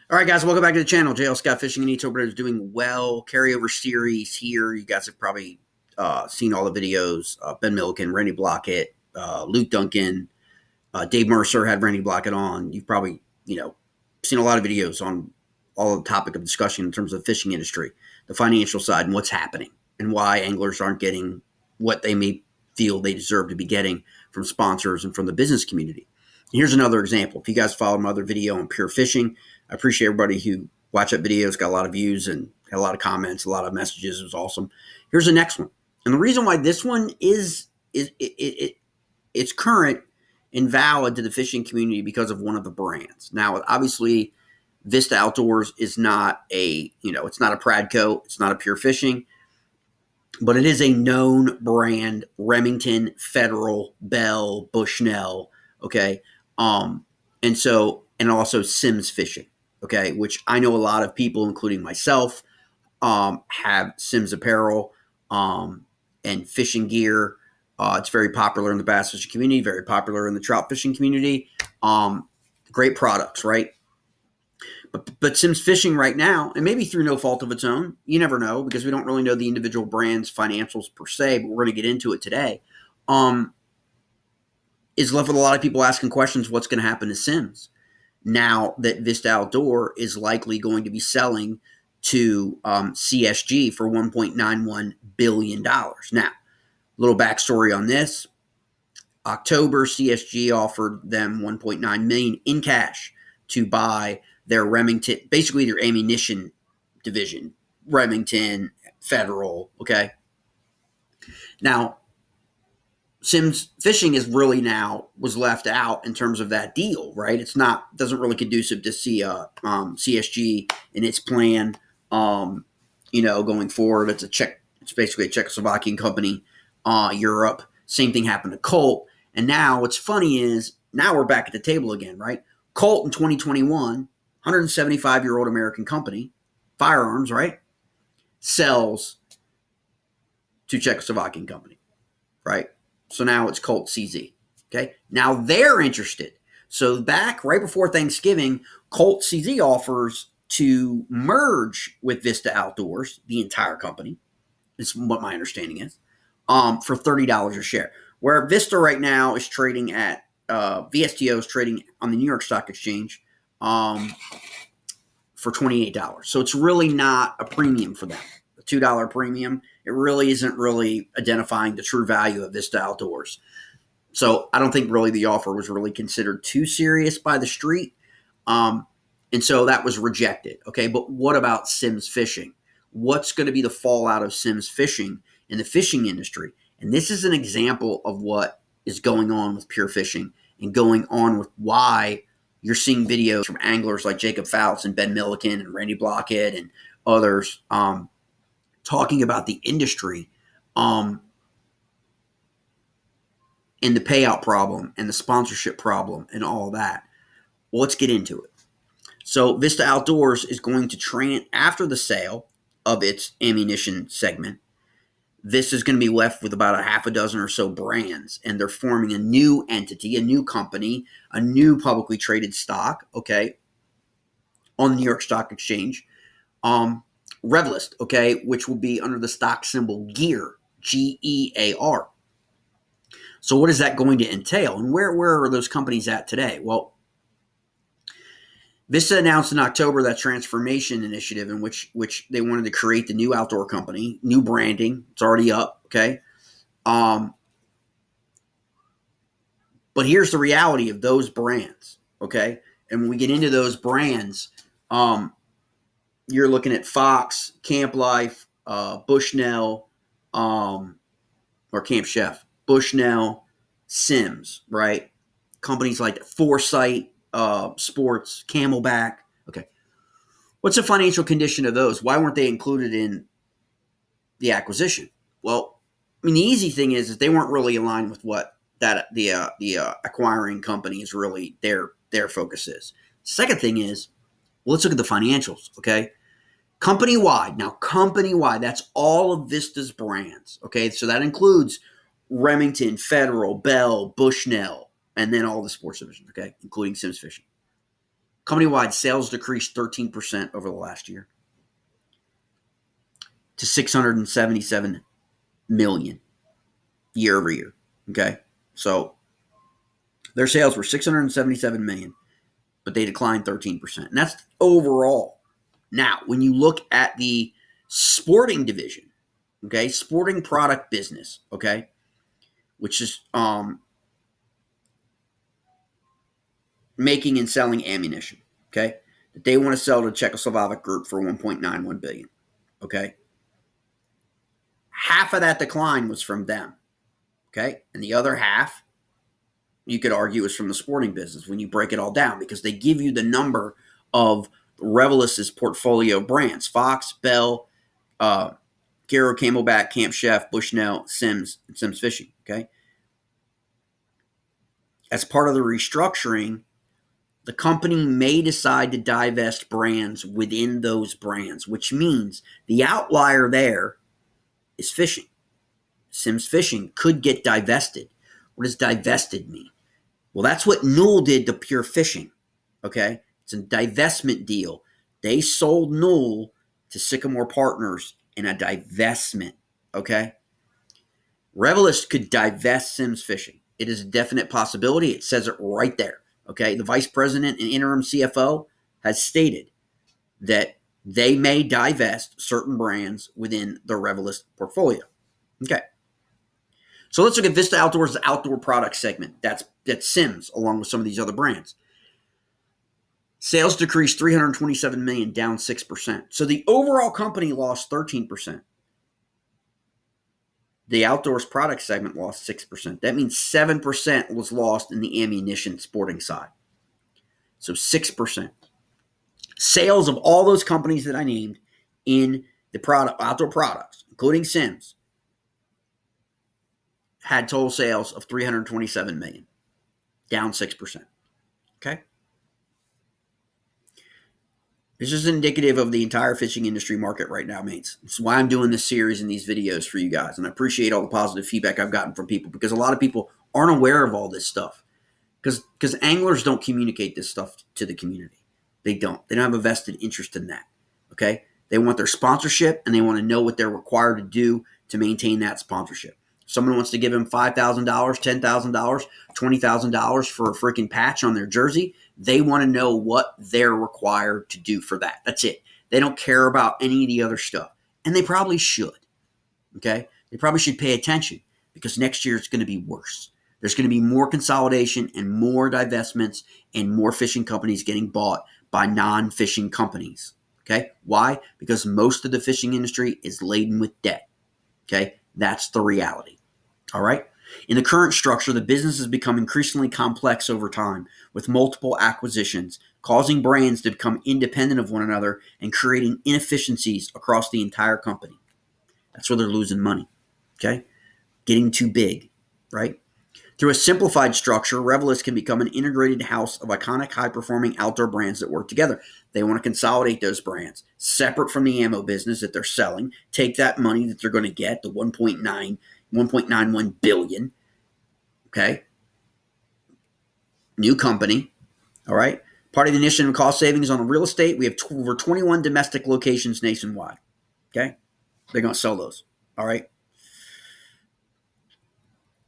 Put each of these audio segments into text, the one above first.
All right, guys, welcome back to the channel. JL Scott Fishing and Ethos is doing well. Carryover series here. You guys have probably seen all the videos. Ben Milliken, Randy Blockett, Luke Duncan, Dave Mercer had Randy Blockett on. You've probably, seen a lot of videos on all the topic of discussion in terms of the fishing industry, the financial side, and what's happening, and why anglers aren't getting what they may feel they deserve to be getting from sponsors and from the business community. Here's another example. If you guys followed my other video on pure fishing, I appreciate everybody who watched that video. It's got a lot of views and had a lot of comments, a lot of messages. It was awesome. Here's the next one. And the reason why this one is it's current and valid to the fishing community because of one of the brands. Now, obviously, Vista Outdoors is not it's not a Pradco, it's not a Pure Fishing, but it is a known brand, Remington, Federal, Bell, Bushnell, okay? And also Simms Fishing, okay, which I know a lot of people, including myself, have Simms apparel and fishing gear. It's very popular in the bass fishing community, very popular in the trout fishing community. Great products, right? But Simms Fishing right now, and maybe through no fault of its own, you never know because we don't really know the individual brand's financials per se, but we're going to get into it today, is left with a lot of people asking questions, what's going to happen to Simms now that Vista Outdoor is likely going to be selling to CSG for $1.91 billion. Now, a little backstory on this. October, CSG offered them $1.9 million in cash to buy their Remington, basically their ammunition division, Remington, Federal, okay? Now, Simms Fishing is really now was left out in terms of that deal, right? It's not doesn't really conducive to see CSG and its plan, going forward. It's basically a Czechoslovakian company, Europe. Same thing happened to Colt, and now what's funny is now we're back at the table again, right? Colt in 2021, 175-year-old American company, firearms, right? Sells to Czechoslovakian company, right? So now it's Colt CZ. Okay. Now they're interested. So back right before Thanksgiving, Colt CZ offers to merge with Vista Outdoors, the entire company, is what my understanding is, for $30 a share. Where Vista right now is trading at, VSTO is trading on the New York Stock Exchange for $28. So it's really not a premium for them. A $2 premium. It really isn't really identifying the true value of Vista Outdoors. So I don't think really the offer was really considered too serious by the street. And so that was rejected. Okay, but what about Simms Fishing? What's going to be the fallout of Simms Fishing in the fishing industry? And this is an example of what is going on with pure fishing and going on with why you're seeing videos from anglers like Jacob Fouts and Ben Milliken and Randy Blockett and others talking about the industry and the payout problem and the sponsorship problem and all that. Well, let's get into it. So Vista Outdoors is going to after the sale of its ammunition segment, this is going to be left with about a half a dozen or so brands, and they're forming a new entity, a new company, a new publicly traded stock, okay, on the New York Stock Exchange. Revelyst, okay, which will be under the stock symbol GEAR, GEAR. So what is that going to entail? And where are those companies at today? Well, Vista announced in October that transformation initiative in which they wanted to create the new outdoor company, new branding. It's already up, okay? But here's the reality of those brands, okay? And when we get into those brands, you're looking at Fox, Camp Life, Bushnell, or Camp Chef, Bushnell, Simms, right? Companies like Foresight, Sports, Camelback. Okay. What's the financial condition of those? Why weren't they included in the acquisition? Well, I mean, the easy thing is that they weren't really aligned with what the acquiring company is really their focus is. Second thing is, well, let's look at the financials, okay? Company-wide. Now, company-wide, that's all of Vista's brands, okay? So that includes Remington, Federal, Bell, Bushnell, and then all the sports divisions, okay, including Simms Fishing. Company-wide sales decreased 13% over the last year to $677 million year over year. Okay, so their sales were $677 million, but they declined 13%, and that's overall. Now, when you look at the sporting division, okay, sporting product business, okay, which is making and selling ammunition, okay, that they want to sell to Czechoslovak Group for $1.91 billion, okay. Half of that decline was from them, okay, and the other half, you could argue, is from the sporting business when you break it all down, because they give you the number of Revelyst's portfolio brands: Fox, Bell, Garo, Camelback, Camp Chef, Bushnell, Sims, and Sims Fishing. Okay. As part of the restructuring, the company may decide to divest brands within those brands, which means the outlier there is fishing. Sims Fishing could get divested. What does divested mean? Well, that's what Newell did to Pure Fishing. Okay. It's a divestment deal. They sold Newell to Sycamore Partners in a divestment. Okay. Revelyst could divest Sims Fishing. It is a definite possibility. It says it right there. Okay. The vice president and interim CFO has stated that they may divest certain brands within the Revelyst portfolio. Okay. So let's look at Vista Outdoors' outdoor product segment. That's Sims, along with some of these other brands. Sales decreased $327 million, down 6%. So the overall company lost 13%. The outdoors product segment lost 6%. That means 7% was lost in the ammunition sporting side. So 6%. Sales of all those companies that I named in the outdoor products, including Sims, had total sales of $327 million, down 6%. Okay? This is indicative of the entire fishing industry market right now, mates. That's why I'm doing this series and these videos for you guys. And I appreciate all the positive feedback I've gotten from people, because a lot of people aren't aware of all this stuff. Because anglers don't communicate this stuff to the community. They don't. They don't have a vested interest in that. Okay? They want their sponsorship, and they want to know what they're required to do to maintain that sponsorship. Someone wants to give them $5,000, $10,000, $20,000 for a freaking patch on their jersey. They want to know what they're required to do for that. That's it. They don't care about any of the other stuff. And they probably should. Okay? They probably should pay attention, because next year it's going to be worse. There's going to be more consolidation and more divestments and more fishing companies getting bought by non-fishing companies. Okay? Why? Because most of the fishing industry is laden with debt. Okay? That's the reality. All right? In the current structure, the business has become increasingly complex over time, with multiple acquisitions, causing brands to become independent of one another and creating inefficiencies across the entire company. That's where they're losing money. Okay? Getting too big, right? Through a simplified structure, Revelyst can become an integrated house of iconic, high-performing outdoor brands that work together. They want to consolidate those brands, separate from the ammo business that they're selling, take that money that they're going to get, the $1.91 billion, okay? New company, all right? Part of the initiative and cost savings on the real estate, we have over 21 domestic locations nationwide, okay? They're going to sell those, all right?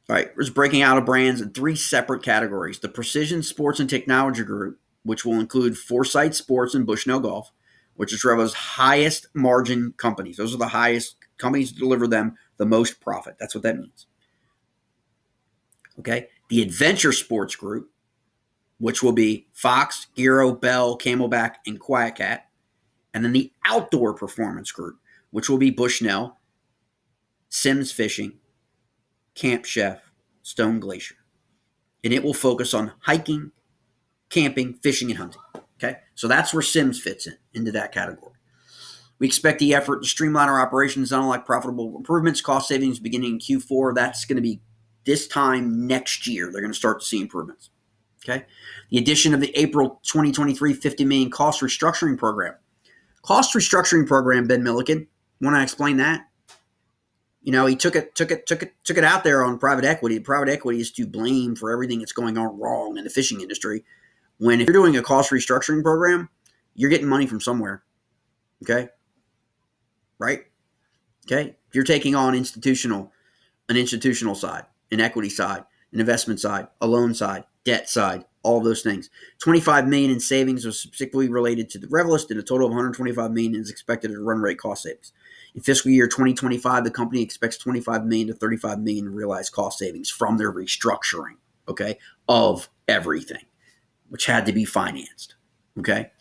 All right, we're just breaking out of brands in 3 separate categories. The Precision Sports and Technology Group, which will include Foresight Sports and Bushnell Golf, which is Revel's highest margin companies. Those are the highest companies that deliver them the most profit. That's what that means. Okay, the Adventure Sports Group, which will be Fox, Garo, Bell, Camelback, and Quiet Cat. And then the Outdoor Performance Group, which will be Bushnell, Sims Fishing, Camp Chef, Stone Glacier. And it will focus on hiking, camping, fishing, and hunting. Okay, so that's where Sims fits into that category. We expect the effort to streamline our operations, not unlike profitable improvements, cost savings beginning in Q4. That's going to be this time next year. They're going to start to see improvements. Okay, the addition of the April 2023 $50 million cost restructuring program. Cost restructuring program, Ben Milliken. Want to explain that? You know, he took it out there on private equity. Private equity is to blame for everything that's going on wrong in the fishing industry When if you're doing a cost restructuring program, you're getting money from somewhere. Okay? Right? Okay? If you're taking on an institutional side, an equity side, an investment side, a loan side, debt side, all of those things. $25 million in savings was specifically related to the Revelyst, and a total of $125 million is expected to run rate cost savings. In fiscal year 2025, the company expects $25 million to $35 million in realized cost savings from their restructuring, okay, of everything, which had to be financed, okay?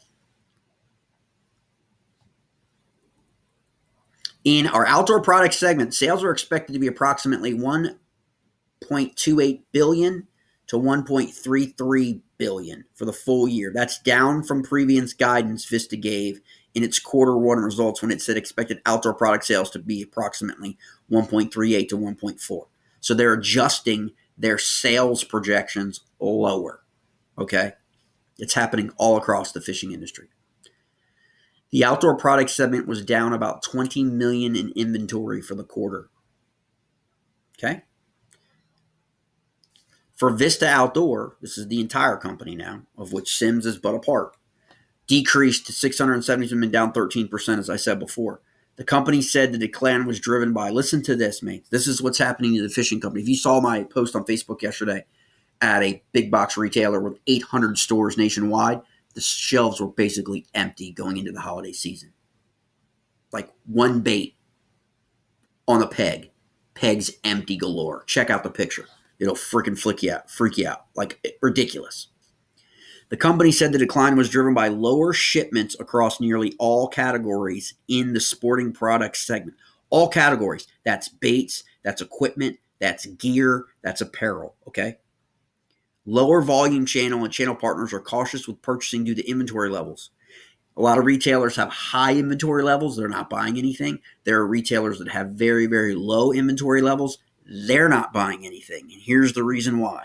In our outdoor product segment, sales are expected to be approximately $1.28 billion to $1.33 billion for the full year. That's down from previous guidance Vista gave in its quarter one results when it said expected outdoor product sales to be approximately 1.38 to 1.4. So they're adjusting their sales projections lower. Okay? It's happening all across the fishing industry. The outdoor product segment was down about $20 million in inventory for the quarter. Okay? For Vista Outdoor, this is the entire company now, of which Sims is but a part, decreased to $672 million, down 13%, as I said before. The company said the decline was driven by, listen to this, mate. This is what's happening to the fishing company. If you saw my post on Facebook yesterday at a big box retailer with 800 stores nationwide, the shelves were basically empty going into the holiday season. Like one bait on a peg. Pegs empty galore. Check out the picture. It'll freaking freak you out. Like, ridiculous. The company said the decline was driven by lower shipments across nearly all categories in the sporting products segment. All categories. That's baits, that's equipment, that's gear, that's apparel, okay? Lower volume channel and channel partners are cautious with purchasing due to inventory levels. A lot of retailers have high inventory levels. They're not buying anything. There are retailers that have very, very low inventory levels. They're not buying anything. And here's the reason why.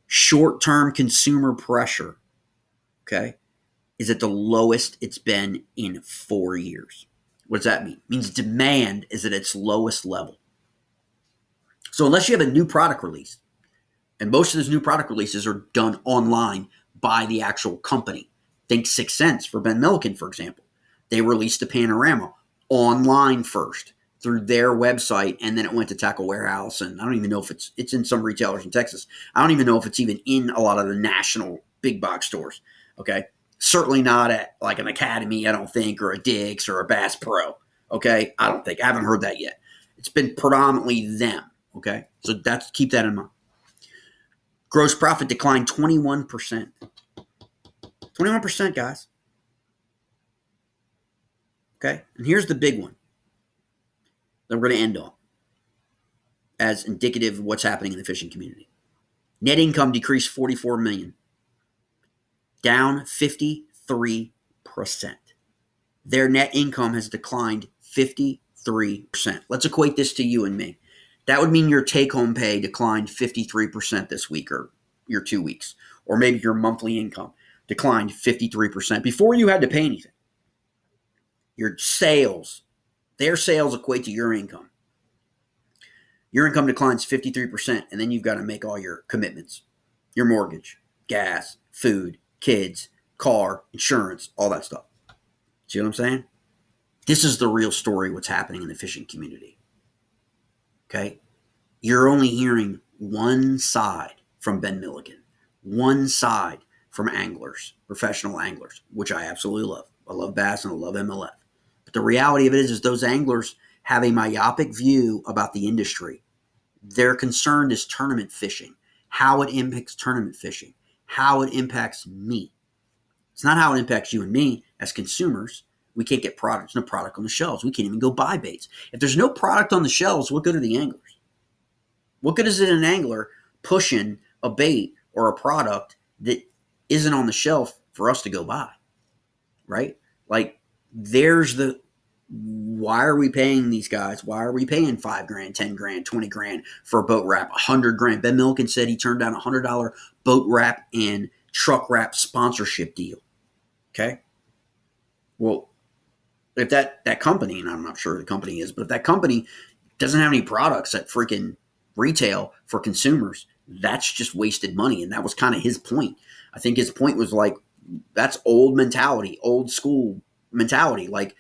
Short-term consumer pressure, okay, is at the lowest it's been in 4 years. What does that mean? It means demand is at its lowest level. So unless you have a new product release, and most of those new product releases are done online by the actual company. Think 6 Cents for Ben Milliken, for example. They released the panorama online first through their website, and then it went to Tackle Warehouse, and I don't even know if it's in some retailers in Texas. I don't even know if it's even in a lot of the national big box stores, okay? Certainly not at like an Academy, I don't think, or a Dick's or a Bass Pro, okay? I don't think. I haven't heard that yet. It's been predominantly them, okay? So keep that in mind. Gross profit declined 21%. 21%, guys. Okay? And here's the big one that we're going to end on as indicative of what's happening in the fishing community. Net income decreased $44 million, down 53%. Their net income has declined 53%. Let's equate this to you and me. That would mean your take-home pay declined 53% this week or your 2 weeks, or maybe your monthly income declined 53% before you had to pay anything. Your sales, their sales equate to your income. Your income declines 53%, and then you've got to make all your commitments. Your mortgage, gas, food, kids, car, insurance, all that stuff. See what I'm saying? This is the real story, what's happening in the fishing community. Okay? You're only hearing one side from Ben Milliken, one side from anglers, professional anglers, which I absolutely love. I love bass and I love MLF. But the reality of it is those anglers have a myopic view about the industry. Their concern is tournament fishing, how it impacts tournament fishing, how it impacts me. It's not how it impacts you and me as consumers. We can't get product. There's no product on the shelves. We can't even go buy baits. If there's no product on the shelves, what good are the anglers? What good is it an angler pushing a bait or a product that isn't on the shelf for us to go buy, right? Like, why are we paying these guys? Why are we paying $5 grand, 10 grand, 20 grand for a boat wrap, 100 grand? Ben Milliken said he turned down a $100 boat wrap and truck wrap sponsorship deal. Okay. Well, if that company, and I'm not sure who the company is, but if that company doesn't have any products at freaking retail for consumers, that's just wasted money. And that was kind of his point. I think his point was like, that's old mentality, old school mentality. Like,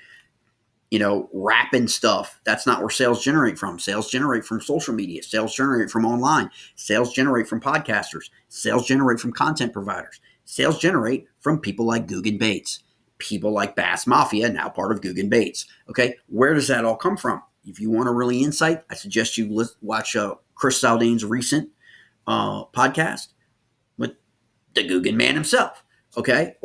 wrapping stuff. That's not where sales generate from. Sales generate from social media. Sales generate from online. Sales generate from podcasters. Sales generate from content providers. Sales generate from people like Guggen Bates, people like Bass Mafia, now part of Guggen Bates. Okay, where does that all come from? If you want a really insight, I suggest you watch Chris Saldane's recent podcast with the Guggen man himself. Okay,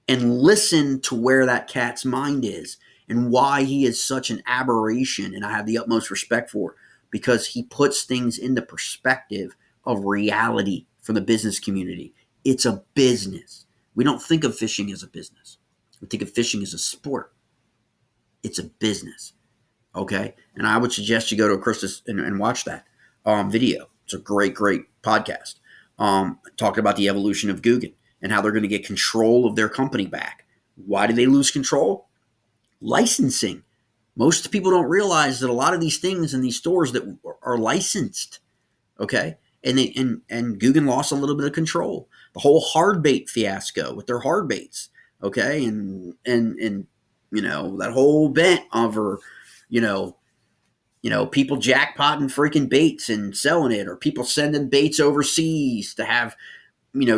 and listen to where that cat's mind is and why he is such an aberration. And I have the utmost respect for it, because he puts things into perspective of reality for the business community. It's a business. We don't think of fishing as a business. We think of fishing as a sport. It's a business. Okay. And I would suggest you go to Christus and watch that video. It's a great, great podcast. Talking about the evolution of Guggen and how they're going to get control of their company back. Why do they lose control? Licensing. Most people don't realize that a lot of these things in these stores that are licensed, okay? And Guggen lost a little bit of control. The whole hard bait fiasco with their hard baits, okay? And that whole bent over, people jackpotting freaking baits and selling it, or people sending baits overseas to have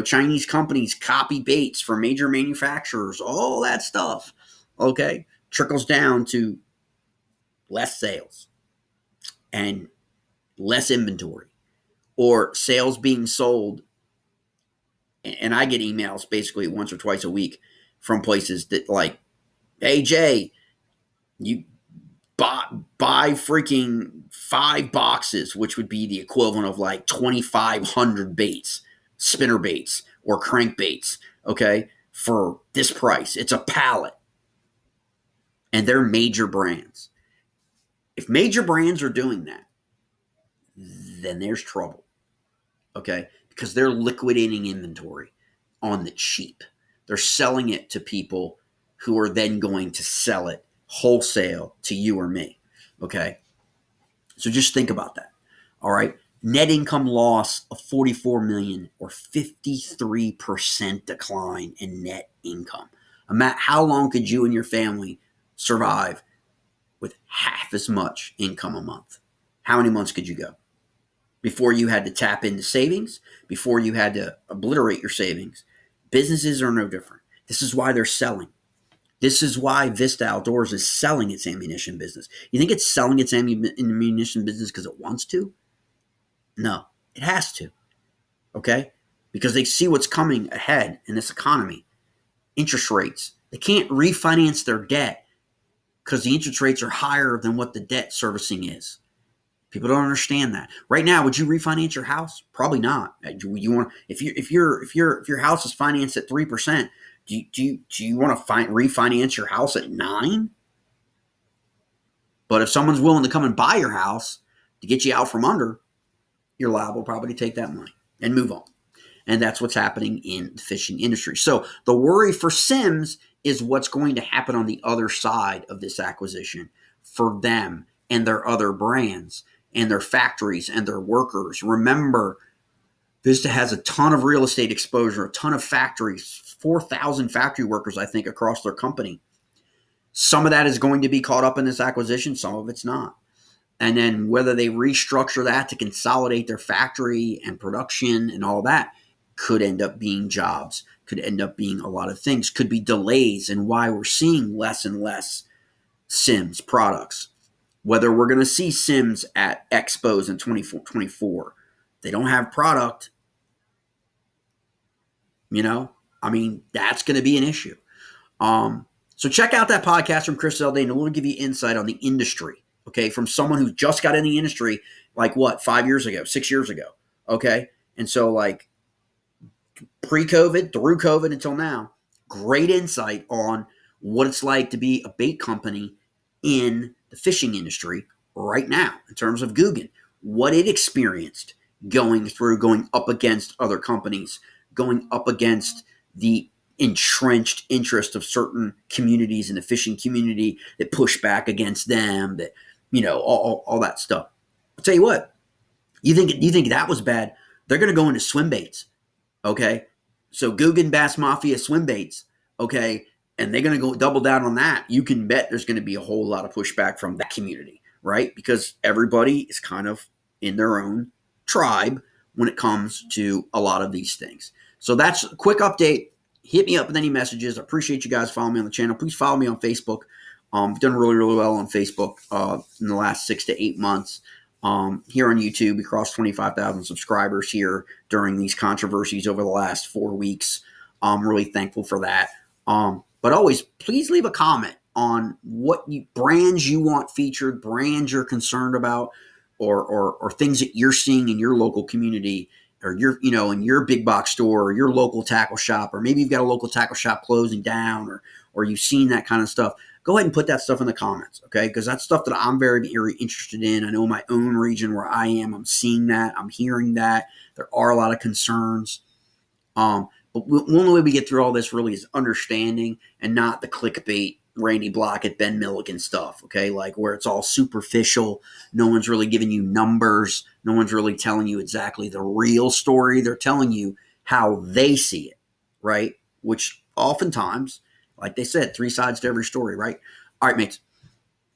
Chinese companies copy baits from major manufacturers, all that stuff, okay, trickles down to less sales and less inventory, or sales being sold. And I get emails basically once or twice a week from places that like, hey, Jay, you buy freaking 5 boxes, which would be the equivalent of like 2,500 baits, spinner baits or crankbaits, okay, for this price. It's a pallet. And they're major brands. If major brands are doing that, then there's trouble, okay, because they're liquidating inventory on the cheap. They're selling it to people who are then going to sell it wholesale to you or me, okay? So just think about that, all right? Net income loss of $44 million, or 53% decline in net income. Matt, how long could you and your family survive with half as much income a month? How many months could you go before you had to tap into savings, before you had to obliterate your savings? Businesses are no different. This is why they're selling. This is why Vista Outdoors is selling its ammunition business. You think it's selling its ammunition business because it wants to? No, it has to, okay? Because they see what's coming ahead in this economy. Interest rates. They can't refinance their debt because the interest rates are higher than what the debt servicing is. People don't understand that. Right now, would you refinance your house? Probably not. You want if your house is financed at 3%, do you want to refinance your house at 9%? But if someone's willing to come and buy your house to get you out from under, you're liable probably to take that money and move on. And that's what's happening in the fishing industry. So the worry for Simms is what's going to happen on the other side of this acquisition for them and their other brands and their factories and their workers. Remember, Vista has a ton of real estate exposure, a ton of factories, 4,000 factory workers, I think, across their company. Some of that is going to be caught up in this acquisition. Some of it's not. And then whether they restructure that to consolidate their factory and production and all that could end up being jobs, could end up being a lot of things, could be delays, and why we're seeing less and less Simms products. Whether we're going to see Simms at expos in 2024, they don't have product, that's going to be an issue. So check out that podcast from Chris Zaldane, and we'll give you insight on the industry, okay, from someone who just got in the industry 5 years ago, 6 years ago, okay? And so pre-COVID, through COVID until now, great insight on what it's like to be a bait company in the fishing industry right now in terms of Guggen, what it experienced going up against other companies, going up against the entrenched interest of certain communities in the fishing community that push back against them, that, all that stuff. I'll tell you what, You think that was bad? They're going to go into swim baits. Okay, so Guggen Bass Mafia swim baits. Okay, and they're going to go double down on that. You can bet there's going to be a whole lot of pushback from that community, right? Because everybody is kind of in their own tribe when it comes to a lot of these things. So that's a quick update. Hit me up with any messages. I appreciate you guys following me on the channel. Please follow me on Facebook. I've done really, really well on Facebook in the last 6 to 8 months. Here on YouTube, we crossed 25,000 subscribers here during these controversies over the last 4 weeks. I'm really thankful for that. But always, please leave a comment on what brands you want featured, brands you're concerned about, or things that you're seeing in your local community, or in your big box store, or your local tackle shop, or maybe you've got a local tackle shop closing down, or you've seen that kind of stuff. Go ahead and put that stuff in the comments, okay? Because that's stuff that I'm very, very interested in. I know my own region where I am, I'm seeing that, I'm hearing that. There are a lot of concerns. But one way we get through all this really is understanding, and not the clickbait, Randy Blockett, Ben Milligan stuff, okay? Like where it's all superficial. No one's really giving you numbers. No one's really telling you exactly the real story. They're telling you how they see it, right? Which oftentimes, like they said, 3 sides to every story, right? All right, mates.